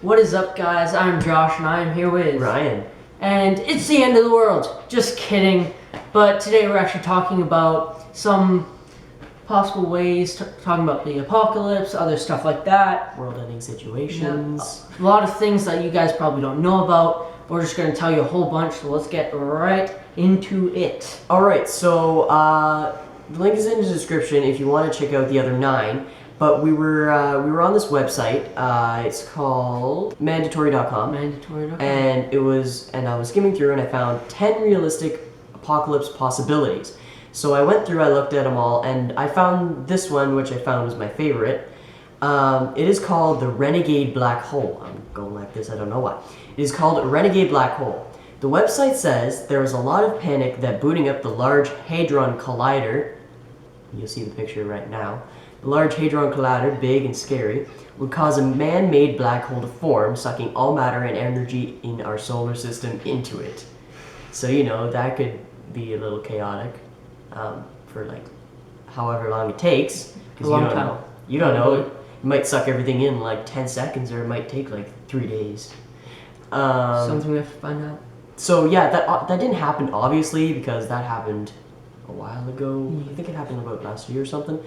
What is up, guys? I'm Josh and I am here with Ryan. And it's the end of the world. Just kidding. But today we're actually talking about some possible ways, talking about the apocalypse, other stuff like that. World-ending situations. A lot of things that you guys probably don't know about. We're just going to tell you a whole bunch, so let's get right into it. Alright, so the link is in the description if you want to check out the other 9. But we were on this website. It's called mandatory.com. Mandatory.com. And I was skimming through and I found 10 realistic apocalypse possibilities. So I went through, I looked at them all, and I found this one, which I found was my favorite. It is called the Renegade Black Hole. I'm going like this, I don't know why. It is called Renegade Black Hole. The website says there is a lot of panic that booting up the Large Hadron Collider, you'll see the picture right now, the Large Hadron Collider, big and scary, would cause a man-made black hole to form, sucking all matter and energy in our solar system into it. So, you know, that could be a little chaotic for, like, however long it takes. A long time. You don't know. It might suck everything in, like, 10 seconds, or it might take, like, 3 days. Something we have to find out. So, yeah, that didn't happen, obviously, because that happened a while ago. I think it happened about last year or something.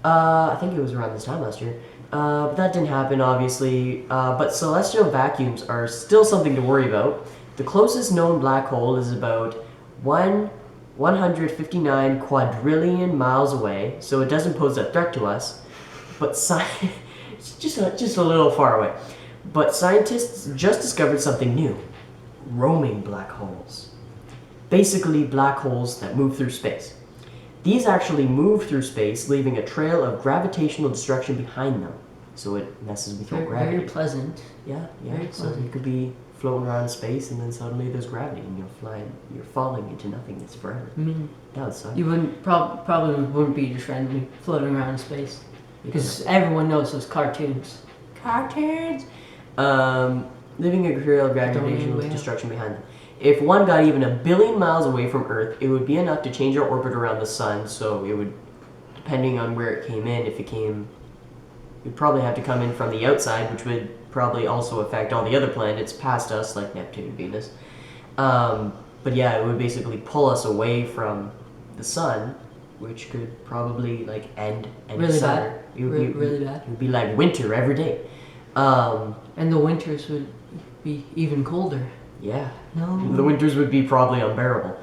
I think it was around this time last year. But that didn't happen, obviously. But celestial vacuums are still something to worry about. The closest known black hole is about 159 quadrillion miles away, so it doesn't pose a threat to us. But it's just a little far away. But scientists just discovered something new: roaming black holes. Basically, black holes that move through space. These actually move through space, leaving a trail of gravitational destruction behind them. So it messes with your gravity. Very pleasant. Yeah. Very So pleasant. you could be floating around in space, and then suddenly there's gravity, and you're falling into nothingness forever. I mean, That would suck. you wouldn't probably wouldn't be just randomly floating around in space, because everyone knows those cartoons. Cartoons. Leaving a trail of gravitational destruction behind them. If one got even 1 billion miles away from Earth, it would be enough to change our orbit around the sun. So it would, depending on where it came in, you'd probably have to come in from the outside, which would probably also affect all the other planets past us, like Neptune and Venus. But yeah, it would basically pull us away from the sun, which could probably like end Really summer. bad. It would be Really bad. It would be like winter every day. And the winters would be even colder. Yeah. No. The winters would be probably unbearable.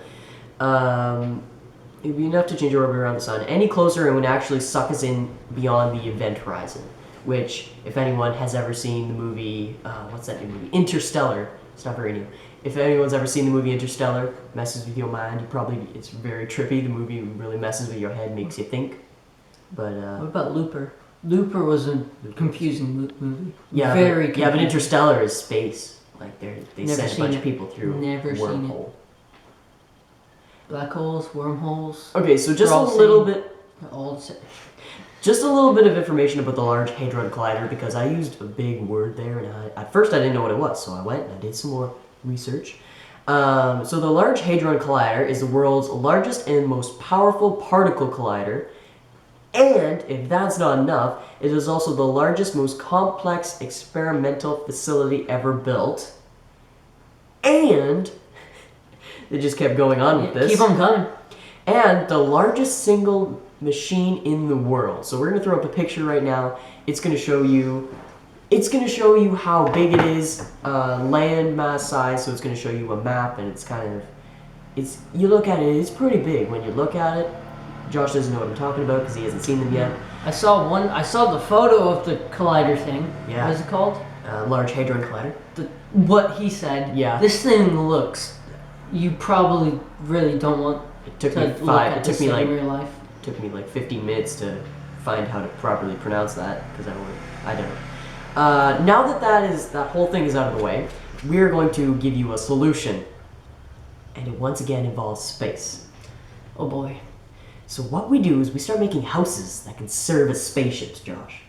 It would be enough to change our orbit around the sun. Any closer, it would actually suck us in beyond the event horizon. Which, if anyone has ever seen the movie, what's that new movie? Interstellar. It's not very new. If anyone's ever seen the movie Interstellar, messes with your mind. It's very trippy. The movie really messes with your head, makes you think. But What about Looper? Looper was a confusing movie. yeah, Very but confusing. Interstellar is space. Like they Never sent a seen bunch it. of people through Never a seen it. wormhole. Black holes, wormholes. Okay, so just They're a all little same. bit. They're all the same. Just a little bit of information about the Large Hadron Collider, because I used a big word there, and at first I didn't know what it was, so I went and I did some more research. So the Large Hadron Collider is the world's largest and most powerful particle collider, and if that's not enough, it is also the largest, most complex experimental facility ever built, and they just kept going on with this. Keep on coming. And the largest single machine in the world. So we're gonna throw up a picture right now. It's gonna show you how big it is, land mass size. So it's gonna show you a map, and you look at it, it's pretty big when you look at it. Josh doesn't know what I'm talking about because he hasn't seen them yet. I saw the photo of the collider thing. Yeah. What is it called? Large Hadron Collider. What he said. Yeah. This thing looks. You probably really don't want It took to me look at this thing in like real life. 15 minutes to find how to properly pronounce that because I don't know. Now that whole thing is out of the way, we're going to give you a solution, and it once again involves space. Oh boy. So what we do is we start making houses that can serve as spaceships, Josh.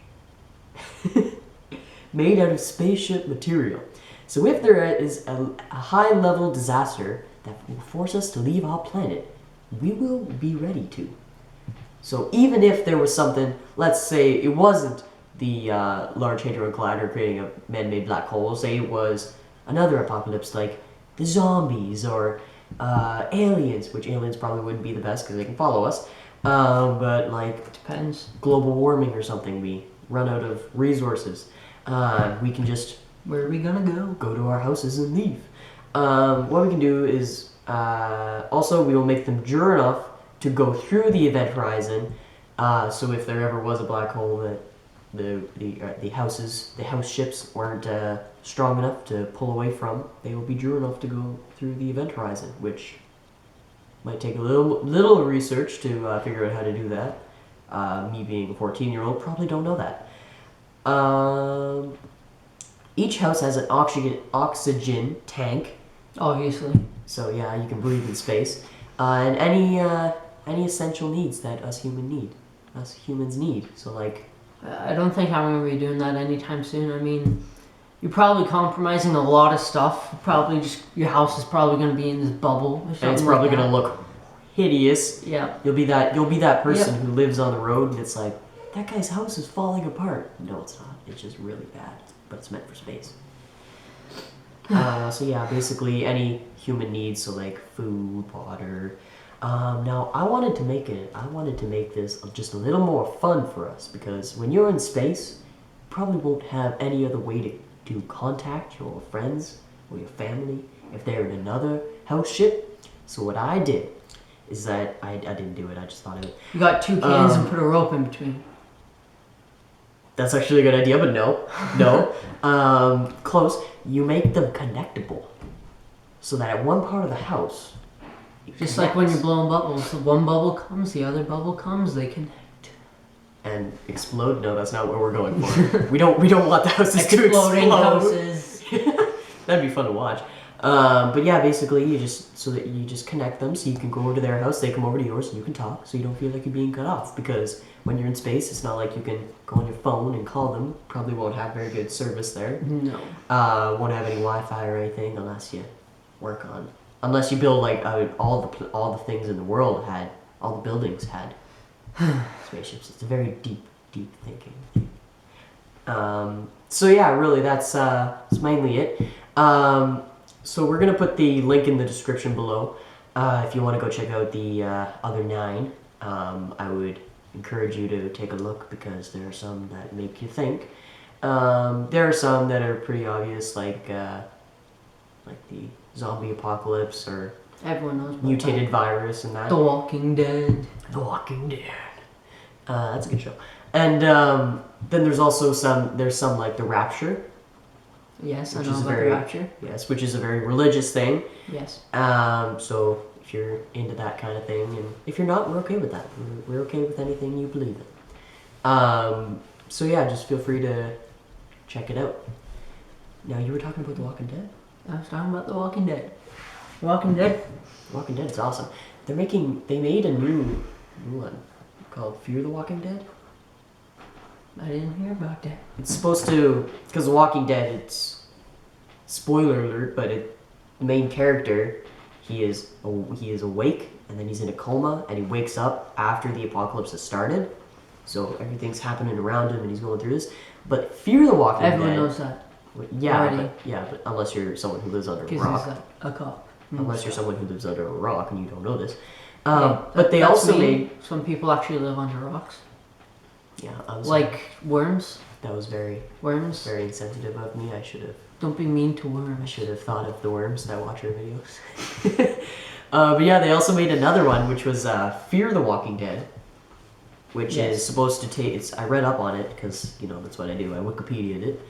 Made out of spaceship material. So if there is a high-level disaster that will force us to leave our planet, we will be ready to. So even if there was something, let's say it wasn't the Large Hadron Collider creating a man-made black hole. Say it was another apocalypse like the zombies or aliens, which aliens probably wouldn't be the best because they can follow us. But like Depends. global warming or something, we run out of resources. We can just Where are we gonna go to our houses and leave. What we can do is also we will make them dure enough to go through the event horizon. So if there ever was a black hole that the house ships weren't strong enough to pull away from, they will be dure enough to go through the event horizon, which might take a little research to figure out how to do that. Me being a 14-year-old, probably don't know that. Each house has an oxygen tank, Obviously. so yeah, you can breathe in space, and any essential needs that us humans need. So like, I don't think I'm gonna be doing that anytime soon. I mean, you're probably compromising a lot of stuff. Probably just your house is probably gonna be in this bubble. Or and it's probably gonna look hideous. Yeah. You'll be that person who lives on the road and it's like, that guy's house is falling apart. No, it's not. It's just really bad, but it's meant for space. So yeah, basically any human needs, so like food, water. Now I wanted to make this just a little more fun for us, because when you're in space, you probably won't have any other way to contact your friends or your family if they're in another house ship. So what I did is that I didn't do it. I just thought of it. You got two cans and put a rope in between. That's actually a good idea, but no. Close. You make them connectable, so that at one part of the house, Just like when you're blowing bubbles, the one bubble comes, the other bubble comes, they connect. And explode? No, that's not what we're going for. we don't want the houses to Exploding explode. houses. That'd be fun to watch. But yeah, basically you just connect them so you can go over to their house, they come over to yours, and you can talk, so you don't feel like you're being cut off. Because when you're in space, it's not like you can go on your phone and call them. Probably won't have very good service there. No. Won't have any Wi-Fi or anything unless you unless you build like all the things in the world had, all the buildings had spaceships. It's a very deep thinking. So yeah, really that's mainly it. So we're gonna put the link in the description below. If you want to go check out the other 9, I would encourage you to take a look, because there are some that make you think. There are some that are pretty obvious, like the zombie apocalypse or Everyone knows about mutated virus and that. The Walking Dead. The Walking Dead. That's a good show. And then there's also some like The Rapture. Yes, I Which know is about very- the Rapture. Yes, which is a very religious thing. Yes. So if you're into that kind of thing, and if you're not, we're okay with that. We're okay with anything you believe in. So yeah, just feel free to check it out. Now you were talking about The Walking Dead. I was talking about The Walking Dead. Walking Dead. Walking Dead is awesome. They made a new one called Fear the Walking Dead. I didn't hear about that. It's supposed to, because The Walking Dead, it's spoiler alert, but the main character, he is awake, and then he's in a coma, and he wakes up after the apocalypse has started. So everything's happening around him, and he's going through this. But Fear the Walking Everyone Dead. knows that. Yeah, already. but unless you're someone who lives under a Because rock. he's a cop. Unless you're someone who lives under a rock and you don't know this. Yeah, But they that's also me. made. Some people actually live under rocks. Yeah, I was Like worms. that was very, Worms. very insensitive of me. I should Don't be mean to worms. have thought of the worms that watch our videos. But yeah, they also made another one, which was Fear the Walking Dead, which Yes. is supposed to take. I read up on it because that's what I do. I Wikipedia'd it,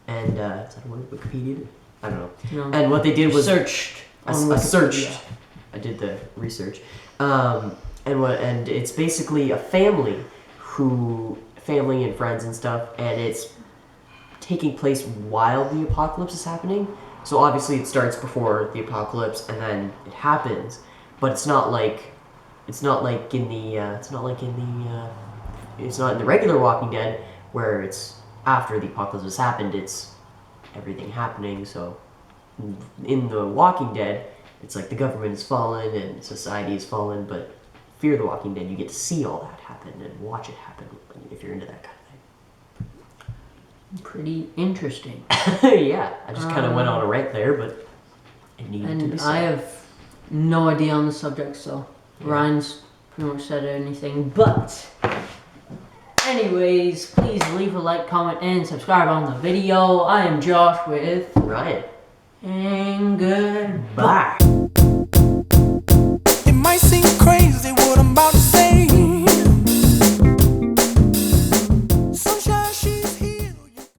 and is that a word? Wikipedia'd it? I don't know. No. And what they did was searched. I on searched. Wikipedia. I did the research, and it's basically a family and friends and stuff, and it's taking place while the apocalypse is happening. So obviously it starts before the apocalypse, and then it happens, but it's not in the regular Walking Dead where it's after the apocalypse has happened. It's everything happening. So in the Walking Dead, it's like the government is fallen and society is fallen, but Fear the Walking Dead, you get to see all that happen and watch it happen if you're into that kind of thing. Pretty interesting. Yeah, I just kind of went on a rant there, but it needed to be And said. I have no idea on the subject, so Ryan's pretty much said anything. But, anyways, please leave a like, comment, and subscribe on the video. I am Josh with Ryan. and goodbye. Bye. It might seem